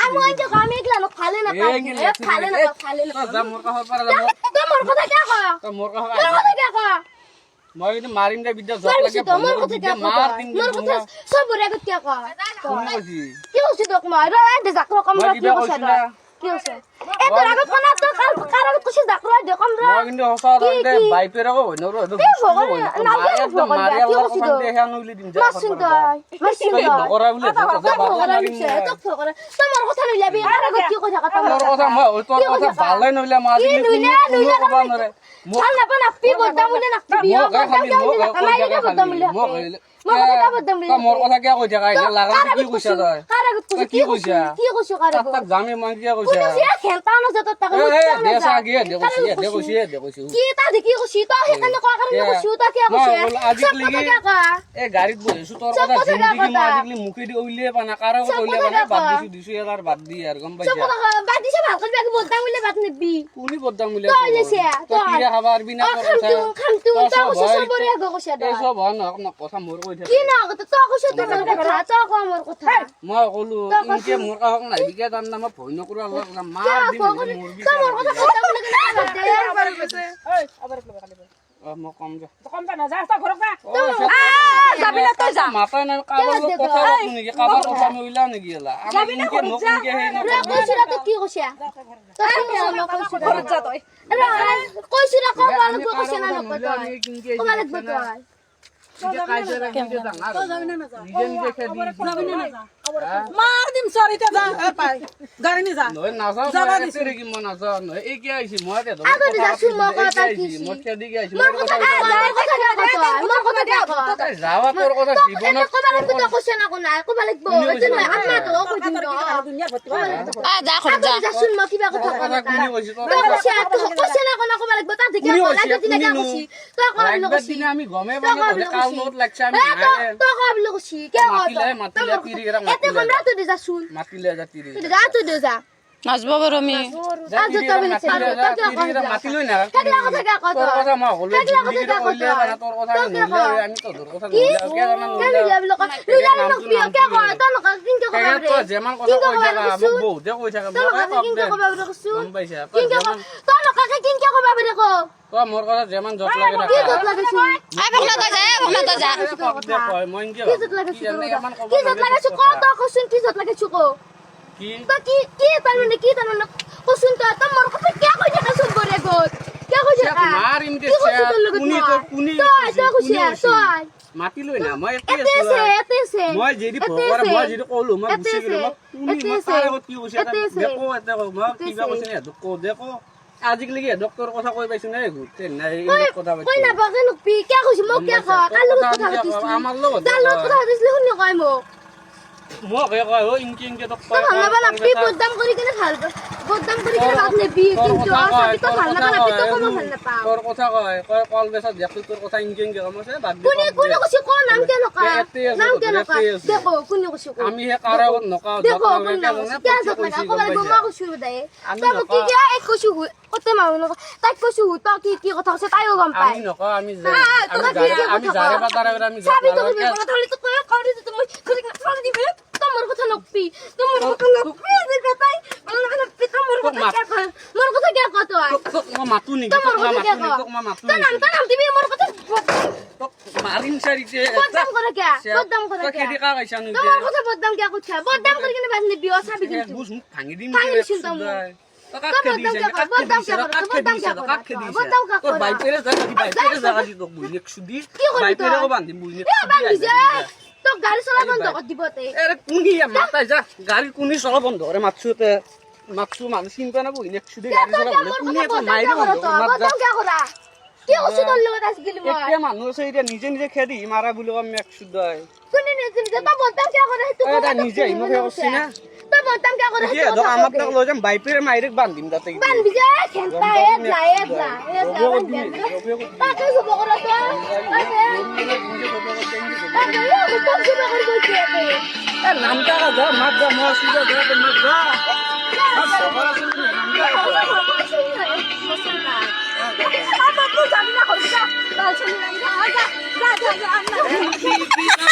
আমি ওই যে আমি এগুলা না ফালে না ফালে না যা মোর কাহর পারা যাব তো মোর কথা কে কয় তো মোর কাহর তোর কথা কে কয় মই কিন্তু মারিম দে বিদ্যা জট লাগে মোর কথা কে মার দিন মোর কথা সব বড় কে কয় কোন কইছি কি হইছে তোক মার রে দে যাক রকম মই কি কিবা হইছে কইছি না কি হইছে এ তোর আগে কোনা তো কার কইছিস যাক রে দেখম রে মই কিন্তু হসা দে বাইপের গো হইনো রে তো মারিয়া বলা কথা দে হ্যাঁ নইলি দিন যা মাসিন বগরা বলে তো ফকরা তোমার কথা নইলাবি আর আগে কি কথা কথা তোর কথা মই ওই তোর কথা ভালে নইলা মার দিন নইলা কবা নরে ভাল না পানা পি বদাম বলে না বিয়া বদাম বলে মোর কথা বদাম বলে মোর কথা কে কইছা গাই লাগা কি কইছা তই কার আগে কি কইছা কি কইছো কার আগে তাক জামে মান কি কইছা কোন খেলতা না যত টাকা দেশা গিয়ে দেখছি কি তা দেখি কইছি তো এখানে কয় কারণে কইছি তো কি কইছে আজিক লাগি এ গাড়িত বইছো তোর কথা জিন্দেগি মা আজিকলি মুখে দি ওইলে পানা কারো ওইলে পানা বাদ দিছি 20000 বাদ দি আর গম পাইছা সব কথা বাদ দিছে ভাল করে আগে বদাম বলে বাদ নেবি কোনি বদাম মিলে তো হইছে তো কি খাবার বিনা কথা খামতু তো কইছো সব বড় আগে কইছে এই সব না কথা মোর কই থাকে কি না কথা তো কইছো তো কথা তো কো মোর কথা মই কলু ইনকে মোর কাহক নাই বিকে দান না মই ভয় নকৰো আল্লাহ মার দিন মুরগি তো মোর কথা বদাম বলে না এই আবার একলা খালি মই কম যা তো কম না যা তা ঘরক না যাবি না তুই যা মাথা না কাবার কথা শুনি কাবার কথা নইলা নেকি এলা আমি ইনকে মোক ইনকে হেই না কইছো তো কি কইছে তো কইছো ঘরক যা তুই কইছো না কো ভালো কইছে না কত কো ভালো কত মার দিম সরিতে যা এ পাই গাড়ি নি যা নয় নাসা তেরে কি মন আসা নয় এই কি আইছি মই দে আগে যা শুন মো কথা কি মই কে দিকে আইছি মোর কথা মোর কথা কত যাওয়া তোর কথা জীবন কো ভালো কত কইছে না কোনা কো ভালো কইছে না আমরা তো কইছিন তো দুনিয়া ভর্তি যা খরচ যা শুন মো কিবা কথা কথা কোনি কইছি তো কইছে না কোনা কো ভালো তা দেখে লাগে দিনা যা কইছি তো কইল কইছি দিনে আমি গমে বলে কাল নোট লাগছে আমি তো কইল কইছি কে মাতিলে পিরি এরা এতে কমরা তো যা শুন মাতিলে যা তিরি যা তো যা নাচবো বড় আমি আজ তো বলেছে মাতিলই না কেলা কথা কে কত তোর কথা মা হলো জিন্দেগি কইলে না তোর কথা নইলে আমি তো তোর কথা নইলে কে জানা কেন যাবি লোক লুলা লোক পিও কে কয় তো লোক কিনকে কবে রে তো যেমান কথা কইছা মোক বউ দে কইছা তো লোক কিনকে কবে রে কসু গম পাইছা কিনকে তো লোক কিনকে কবে রে কো তো মোর কথা যেমান জট লাগে কি জত লাগেছি আই বকলা তো যা দে কয় মই কি কি জত লাগেছি কি জত লাগেছি কত কসুন কি জত লাগেছি কো কি তো কি তার মানে কসুন তো মোর কথা কে কইছে কসুন করে গো কে কইছে মার ইমতে কুনি তো কুনি তো কইছে তো মাতিলই না মই এতেছে মই যেদি ভগবান মই যেদি কলো মই বুঝি গেল মই কুনি মাতার কি কইছে দেখো এতে মই কিবা কইছে না দেখো দেখো আজিকালি কি ডক্টর কথা কই পাইছ না ঘুরতে নাই এই কথা পাইছ কই না বাগে লোক পি কে কইছে মোক কে কয় কাল কথা পাতিছ আমার লগত কাল কথা পাতিছ শুনি কয় মোক মোক কয় ও ইনকে তো তো ভাল না পি বদনাম করি কেনে ভাল বদনাম করি কেনে বাদ নেবি কিন্তু আসাবি তো ভাল না পি তো কোনো ভাল না পাও তোর কথা কয় কল বেসা দেখো তোর কথা ইনকে কমছে বাদ দে কোনি কইছে কোন নাম কে নকা নাম কে নকা দেখো কোনি কইছে আমি হে কারা নকাও দেখো কোন নাম কে যত লাগা কবাল গোমা কইছো দেই তো কি কে এক কইছো কতে মাউন তাই কইছো তো কি কথা আছে তাইও গম পায় আমি নকা আমি জারে বাতারে আমি সাবি তো কথা হলি তো কই করি তো মই করে দিবে তোমার কথা নকপি তোমার কথা নকপি দেখো তাই আমার কথা তোমার কথা কে মোর কথা কে কত তো মাতু নি তো মাতু নি তো নাম দিবি মোর কথা তো মারিন সারিতে বদনাম করে কে তো কেদি কা গাইছা নি তোমার কথা বদনাম কে কইছা বদনাম করে কেন বাদ নেবি ও সাবি কিন্তু বুঝ মুখ ভাঙি দিম তো বদনাম তোর বাইপেরে জায়গা দি তো বুঝলি 120 বাইপেরে কো বান্ধিম বুঝলি তো গাড়ি চলা বন্ধ কর দিবতে আরে কুনি মাথায় যা গাড়ি কুনি চলা বন্ধ করে মাছুতে মাছু মানুষ চিন্তা না বুঝলি 120 গাড়ি চলা বলে কুনি তো মাইরে বন্ধ বদনাম কে করা কি ওষুধ লগত আজ গেলি মই একটা মানুষ এইটা নিজে নিজে খেদি মারা বলে আমি 110 কোনি নিজে নিজে তো বদনাম কে করে তুই এটা নিজে ইমকে করছিস না তো বদনাম কে করে কি ধর আমার তো লই যাম বাইপেরে মাইরে বান্ধিম তাতে বানবি যা খেলতা এদলা তাকে শুভ করা তো নামটা যা মাত যা মোর সুদা যা মাত যা আমি তো জানি না হইছে যা যা যা